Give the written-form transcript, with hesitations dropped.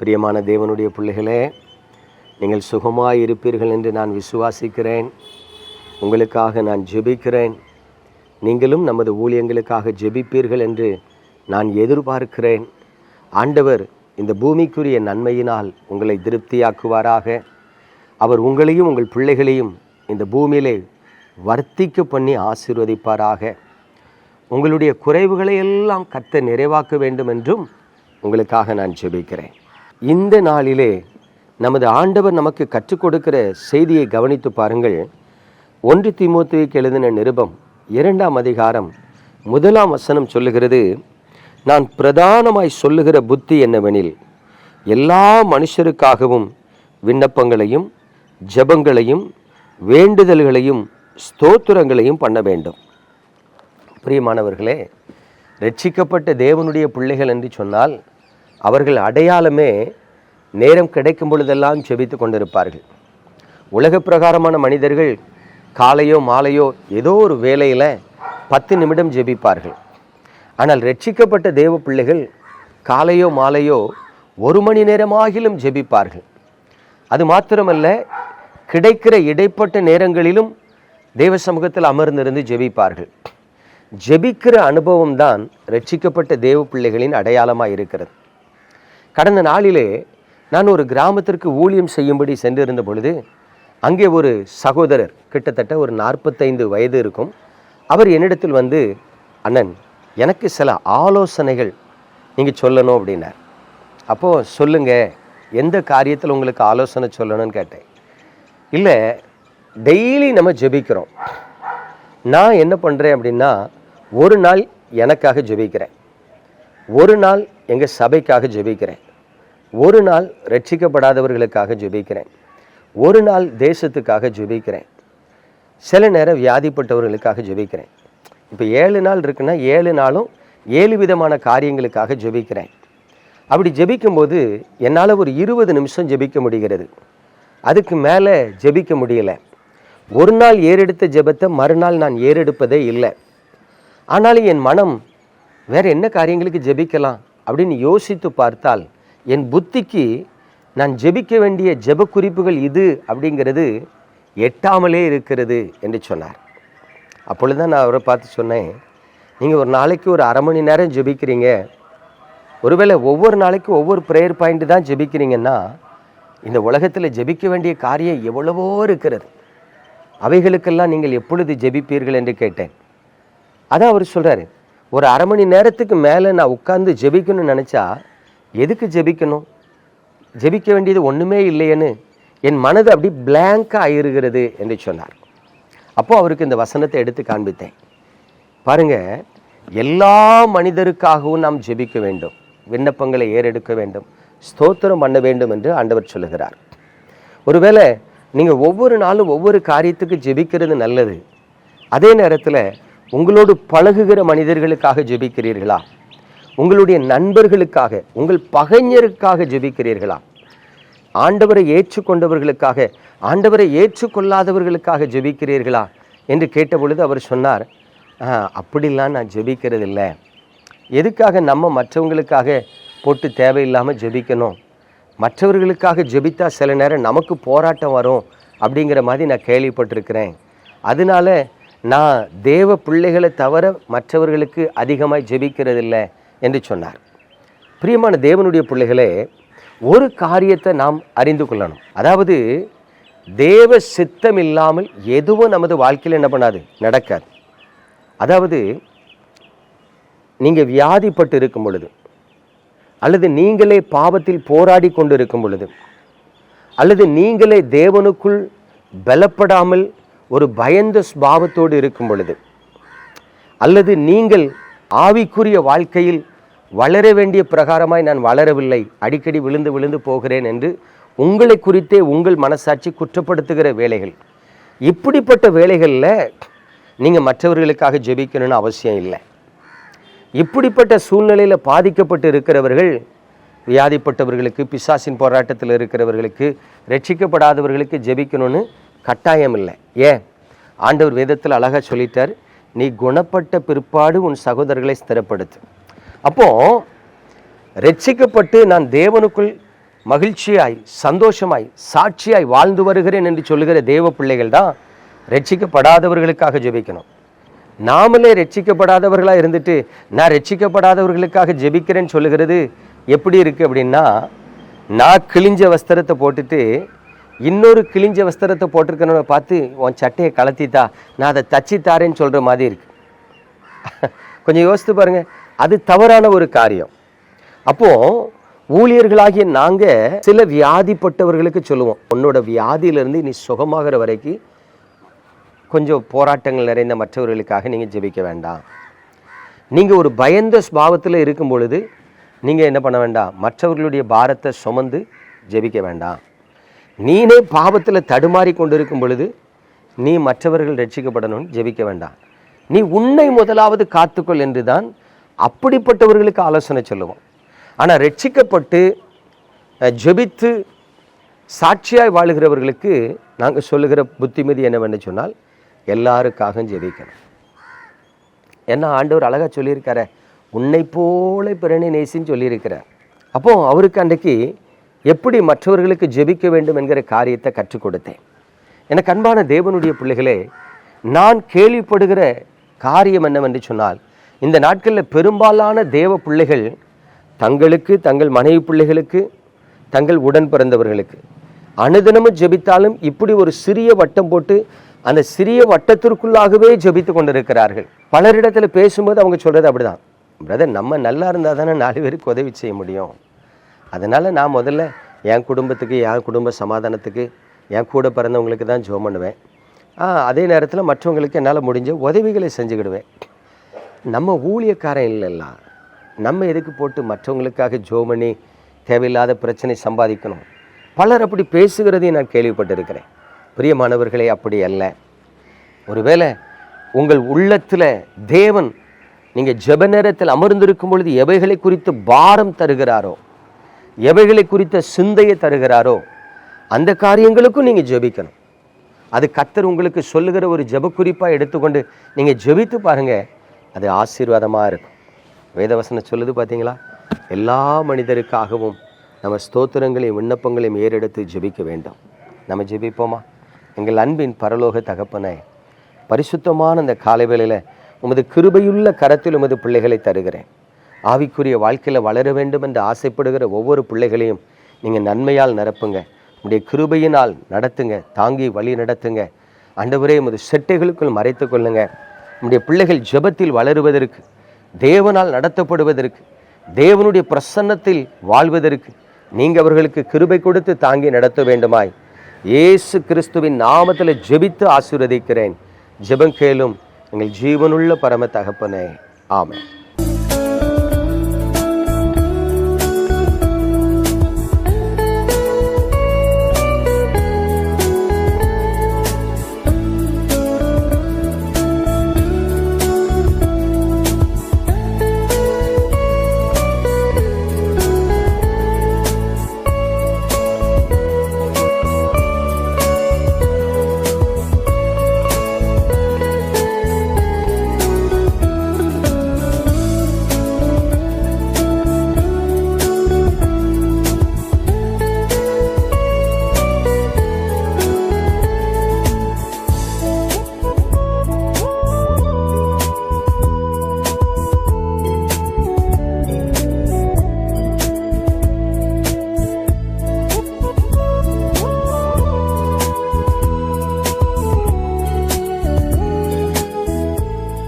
பிரியமான தேவனுடைய பிள்ளைகளே, நீங்கள் சுகமாய் இருப்பீர்கள் என்று நான் விசுவாசிக்கிறேன். உங்களுக்காக நான் ஜெபிக்கிறேன். நீங்களும் நமது ஊழியங்களுக்காக ஜெபிப்பீர்கள் என்று நான் எதிர்பார்க்கிறேன். ஆண்டவர் இந்த பூமிக்குரிய நன்மையினால் உங்களை திருப்தியாக்குவாராக. அவர் உங்களையும் உங்கள் பிள்ளைகளையும் இந்த பூமியிலே வர்த்திக்க பண்ணி ஆசீர்வதிப்பாராக. உங்களுடைய குறைவுகளை எல்லாம் கர்த்தர் நிறைவாக்க வேண்டும் என்றும் உங்களுக்காக நான் ஜெபிக்கிறேன். இந்த நாளிலே நமது ஆண்டவர் நமக்கு கற்றுக் கொடுக்கிற செய்தியை கவனித்து பாருங்கள். 1 தீமோத்தேயுவுக்கு எழுதின நிருபம் 2ஆம் அதிகாரம் 1ஆம் வசனம் சொல்லுகிறது, நான் பிரதானமாய் சொல்லுகிற புத்தி என்னவெனில், எல்லா மனுஷருக்காகவும் விண்ணப்பங்களையும் ஜெபங்களையும் வேண்டுதல்களையும் ஸ்தோத்திரங்களையும் பண்ண வேண்டும். பிரியமானவர்களே, ரட்சிக்கப்பட்ட தேவனுடைய பிள்ளைகள் என்று சொன்னால் அவர்கள் அடையாளமே நேரம் கிடைக்கும் பொழுதெல்லாம் ஜெபித்து கொண்டிருப்பார்கள். உலக பிரகாரமான மனிதர்கள் காலையோ மாலையோ ஏதோ ஒரு வேலையில் 10 நிமிடம் ஜெபிப்பார்கள். ஆனால் ரட்சிக்கப்பட்ட தேவ பிள்ளைகள் காலையோ மாலையோ 1 மணி நேரமாகிலும் ஜெபிப்பார்கள். அது மாத்திரமல்ல, கிடைக்கிற இடைப்பட்ட நேரங்களிலும் தேவ சமூகத்தில் அமர்ந்திருந்து ஜெபிப்பார்கள். ஜெபிக்கிற அனுபவம் தான் ரட்சிக்கப்பட்ட தேவ பிள்ளைகளின் அடையாளமாக இருக்கிறது. கடந்த நாளிலே நான் ஒரு கிராமத்திற்கு ஊழியம் செய்யும்படி சென்றிருந்த பொழுது அங்கே ஒரு சகோதரர், கிட்டத்தட்ட ஒரு 45 வயது இருக்கும், அவர் என்னிடத்தில் வந்து, அண்ணன், எனக்கு சில ஆலோசனைகள் நீங்கள் சொல்லணும் அப்படின்னார். அப்போது சொல்லுங்கள், எந்த காரியத்தில் உங்களுக்கு ஆலோசனை சொல்லணும்னு கேட்டேன். இல்லை, டெய்லி நம்ம ஜெபிக்கிறோம். நான் என்ன பண்ணுறேன் அப்படின்னா, ஒரு நாள் எனக்காக ஜெபிக்கிறேன், ஒரு நாள் எங்கள் சபைக்காக ஜெபிக்கிறேன், ஒரு நாள் ரட்சிக்கப்படாதவர்களுக்காக ஜெபிக்கிறேன், ஒரு நாள் தேசத்துக்காக ஜெபிக்கிறேன், சில நேரம் வியாதிப்பட்டவர்களுக்காக ஜெபிக்கிறேன். இப்போ 7 நாள் இருக்குன்னா 7 நாளும் 7 விதமான காரியங்களுக்காக ஜெபிக்கிறேன். அப்படி ஜெபிக்கும்போது என்னால் ஒரு 20 நிமிஷம் ஜெபிக்க முடிகிறது. அதுக்கு மேலே ஜெபிக்க முடியலை. ஒரு நாள் ஏறெடுத்த ஜெபத்தை மறுநாள் நான் ஏறெடுப்பதே இல்லை. ஆனாலும் என் மனம் வேறு என்ன காரியங்களுக்கு ஜெபிக்கலாம் அப்படின்னு யோசித்து பார்த்தால் என் புத்திக்கு நான் ஜெபிக்க வேண்டிய ஜெப குறிப்புகள் இது அப்படிங்கிறது எட்டாமலே இருக்கிறது என்று சொன்னார். அப்பொழுது தான் நான் அவரை பார்த்து சொன்னேன், நீங்கள் ஒரு நாளைக்கு ஒரு அரை மணி நேரம் ஜெபிக்கிறீங்க, ஒருவேளை ஒவ்வொரு நாளைக்கு ஒவ்வொரு ப்ரேயர் பாயிண்ட் தான் ஜெபிக்கிறீங்கன்னா இந்த உலகத்தில் ஜெபிக்க வேண்டிய காரியம் எவ்வளவோ இருக்கிறது. அவைகளுக்கெல்லாம் நீங்கள் எப்பொழுது ஜெபிப்பீர்கள் என்று கேட்டேன். அதான் அவர் சொல்கிறாரு, ஒரு அரை மணி நேரத்துக்கு மேலே நான் உட்கார்ந்து ஜெபிக்கணும்னு நினச்சா எதுக்கு ஜெபிக்கணும்? ஜெபிக்க வேண்டியது ஒன்றுமே இல்லையேன்னு என் மனது அப்படி பிளாங்காக ஆகிருக்கிறது என்று சொன்னார். அப்போது அவருக்கு இந்த வசனத்தை எடுத்து காண்பித்தேன். பாருங்கள், எல்லா மனிதருக்காகவும் நாம் ஜெபிக்க வேண்டும், விண்ணப்பங்களை ஏறெடுக்க வேண்டும், ஸ்தோத்திரம் பண்ண வேண்டும் என்று ஆண்டவர் சொல்லுகிறார். ஒருவேளை நீங்கள் ஒவ்வொரு நாளும் ஒவ்வொரு காரியத்துக்கு ஜெபிக்கிறது நல்லது. அதே நேரத்தில் உங்களோடு பழகுகிற மனிதர்களுக்காக ஜெபிக்கிறீர்களா? உங்களுடைய நண்பர்களுக்காக, உங்கள் பகைஞருக்காக ஜெபிக்கிறீர்களா? ஆண்டவரை ஏற்றுக்கொண்டவர்களுக்காக, ஆண்டவரை ஏற்றுக்கொள்ளாதவர்களுக்காக ஜெபிக்கிறீர்களா என்று கேட்டபொழுது அவர் சொன்னார், அப்படிலாம் நான் ஜெபிக்கிறது இல்லை. எதுக்காக நம்ம மற்றவங்களுக்காக போட்டு தேவையில்லாமல் ஜெபிக்கணும்? மற்றவர்களுக்காக ஜெபித்தா சில நேரம் நமக்கு போராட்டம் வரும் அப்படிங்கிற மாதிரி நான் கேள்விப்பட்டிருக்கிறேன். அதனால நான் தேவ பிள்ளைகளை தவிர மற்றவர்களுக்கு அதிகமாக ஜெபிக்கிறதில்லை என்று சொன்னார். பிரியமான தேவனுடைய பிள்ளைகளே, ஒரு காரியத்தை நாம் அறிந்து கொள்ளணும். அதாவது தேவ சித்தம் இல்லாமல் எதுவும் நமது வாழ்க்கையில் என்ன பண்ணாது, நடக்காது. அதாவது நீங்கள் வியாதிப்பட்டு இருக்கும் பொழுது, அல்லது நீங்களே பாவத்தில் போராடி கொண்டு இருக்கும் பொழுது, அல்லது நீங்களே தேவனுக்குள் பலப்படாமல் ஒரு பயந்த சுபாவத்தோடு இருக்கும் பொழுது, அல்லது நீங்கள் ஆவிக்குரிய வாழ்க்கையில் வளர வேண்டிய பிரகாரமாய் நான் வளரவில்லை, அடிக்கடி விழுந்து விழுந்து போகிறேன் என்று உங்களை குறித்தே உங்கள் மனசாட்சி குற்றப்படுத்துகிற வேலைகள், இப்படிப்பட்ட வேலைகளில் நீங்கள் மற்றவர்களுக்காக ஜெபிக்கணும்னு அவசியம் இல்லை. இப்படிப்பட்ட சூழ்நிலையில் பாதிக்கப்பட்டு இருக்கிறவர்கள், வியாதிப்பட்டவர்களுக்கு, பிசாசின் போராட்டத்தில் இருக்கிறவர்களுக்கு, ரட்சிக்கப்படாதவர்களுக்கு ஜெபிக்கணும்னு கட்டாயம் இல்லை. ஏன்? ஆண்டவர் வேதத்தில் அழகாக சொல்லிட்டார், நீ குணப்பட்ட பிற்பாடு உன் சகோதரர்களை ஸ்திரப்படுத்து. அப்போ ரட்சிக்கப்பட்டு நான் தேவனுக்குள் மகிழ்ச்சியாய் சந்தோஷமாய் சாட்சியாய் வாழ்ந்து வருகிறேன் என்று சொல்லுகிற தேவ பிள்ளைகள் தான் ரட்சிக்கப்படாதவர்களுக்காக ஜெபிக்கணும். நாமளே ரட்சிக்கப்படாதவர்களாக இருந்துட்டு நான் ரட்சிக்கப்படாதவர்களுக்காக ஜெபிக்கிறேன்னு சொல்லுகிறது எப்படி இருக்குது அப்படின்னா, நான் கிழிஞ்ச வஸ்திரத்தை போட்டுட்டு இன்னொரு கிழிஞ்ச வஸ்திரத்தை போட்டிருக்கணும்னு பார்த்து உன் சட்டையை கலத்தித்தா நான் அதை தச்சு தாரேன்னு சொல்கிற மாதிரி இருக்கு. கொஞ்சம் யோசித்து பாருங்கள், அது தவறான ஒரு காரியம். அப்போது ஊழியர்களாகிய நாங்கள் சில வியாதிப்பட்டவர்களுக்கு சொல்லுவோம், உன்னோட வியாதியிலிருந்து நீ சுகமாகிற வரைக்கும் கொஞ்சம் போராட்டங்கள் நிறைந்த மற்றவர்களுக்காக நீங்கள் ஜெபிக்க வேண்டாம். நீங்கள் ஒரு பயந்த ஸ்பாவத்தில் இருக்கும் பொழுது நீங்கள் என்ன பண்ண வேண்டாம், மற்றவர்களுடைய பாரத்தை சுமந்து ஜெபிக்க வேண்டாம். நீனே பாவத்தில் தடுமாறி கொண்டு இருக்கும் பொழுது நீ மற்றவர்கள் ரட்சிக்கப்படணும்னு ஜெபிக்க வேண்டாம். நீ உன்னை முதலாவது காத்துக்கொள் என்று தான் அப்படிப்பட்டவர்களுக்கு ஆலோசனை சொல்லுவோம். ஆனால் ரட்சிக்கப்பட்டு ஜெபித்து சாட்சியாய் வாழுகிறவர்களுக்கு நாங்கள் சொல்லுகிற புத்திமதி என்னவென்று சொன்னால், எல்லாருக்காக ஜெபிக்கணும். ஏன்னா ஆண்டவர் அழகாக சொல்லியிருக்காரு, உன்னை போல பிறனை நேசின்னு சொல்லியிருக்கிறார். அப்போ அவருக்கு அன்றைக்கு எப்படி மற்றவர்களுக்கு ஜெபிக்க வேண்டும் என்கிற காரியத்தை கற்றுக் கொடுத்தேன். எனக்கு அன்பான தேவனுடைய பிள்ளைகளே, நான் கேள்விப்படுகிற காரியம் என்னவென்று சொன்னால், இந்த நாட்களில் பெரும்பாலான தேவ பிள்ளைகள் தங்களுக்கு, தங்கள் மனைவி பிள்ளைகளுக்கு, தங்கள் உடன் பிறந்தவர்களுக்கு அனுதினமும் ஜெபித்தாலும் இப்படி ஒரு சிறிய வட்டம் போட்டு அந்த சிறிய வட்டத்திற்குள்ளாகவே ஜெபித்து கொண்டிருக்கிறார்கள். பலரிடத்தில் பேசும்போது அவங்க சொல்கிறது அப்படிதான், பிரதர் நம்ம நல்லா இருந்தால் தானே 4 பேருக்கு உதவி செய்ய முடியும். அதனால் நான் முதல்ல என் குடும்பத்துக்கு, என் குடும்ப சமாதானத்துக்கு, என் கூட பிறந்தவங்களுக்கு தான் ஜெபம் பண்ணுவேன். அதே நேரத்தில் மற்றவங்களுக்கு என்னால் முடிஞ்ச உதவிகளை செஞ்சுக்கிடுவேன். நம்ம ஊழியக்காரன் இல்லைல்ல, நம்ம எதுக்கு போட்டு மற்றவங்களுக்காக ஜெபம் பண்ணி தேவையில்லாத பிரச்சனை சம்பாதிக்கணும். பலர் அப்படி பேசுகிறதையும் நான் கேள்விப்பட்டிருக்கிறேன். பிரியமானவர்களே, அப்படி அல்ல. ஒருவேளை உங்கள் உள்ளத்தில் தேவன் நீங்கள் ஜெப நேரத்தில் அமர்ந்திருக்கும் பொழுது எவைகளை குறித்து பாரம் தருகிறாரோ, எவைகளை குறித்த சிந்தையை தருகிறாரோ, அந்த காரியங்களுக்கும் நீங்கள் ஜெபிக்கணும். அது கர்த்தர் உங்களுக்கு சொல்லுகிற ஒரு ஜெப குறிப்பாக எடுத்துக்கொண்டு நீங்கள் ஜெபித்து பாருங்கள், அது ஆசீர்வாதமாக இருக்கும். வேதவசனம் சொல்லுது பார்த்தீங்களா, எல்லா மனிதருக்காகவும் நம்ம ஸ்தோத்திரங்களையும் விண்ணப்பங்களையும் ஏறெடுத்து ஜெபிக்க வேண்டும். நம்ம ஜெபிப்போமா? எங்கள் அன்பின் பரலோக தகப்பனே, பரிசுத்தமான இந்த காலை வேளையில் உமது கிருபையுள்ள கரத்தில் உமது பிள்ளைகளை தருகிறேன். ஆவிக்குரிய வாழ்க்கையில் வளர வேண்டும் என்று ஆசைப்படுகிற ஒவ்வொரு பிள்ளைகளையும் நீங்கள் நன்மையால் நிரப்புங்க. உடைய கிருபையினால் நடத்துங்க, தாங்கி வழி நடத்துங்க. ஆண்டவரே, உமது செட்டைகளுக்குள் மறைத்து கொள்ளுங்க. உடைய பிள்ளைகள் ஜெபத்தில் வளருவதற்கு, தேவனால் நடத்தப்படுவதற்கு, தேவனுடைய பிரசன்னத்தில் வாழ்வதற்கு நீங்கள் அவர்களுக்கு கிருபை கொடுத்து தாங்கி நடத்த வேண்டுமாய் இயேசு கிறிஸ்துவின் நாமத்தில் ஜெபித்து ஆசீர்வதிக்கிறேன். ஜெபம் கேளும் எங்கள் ஜீவனுள்ள பரம தகப்பனே, ஆமென்.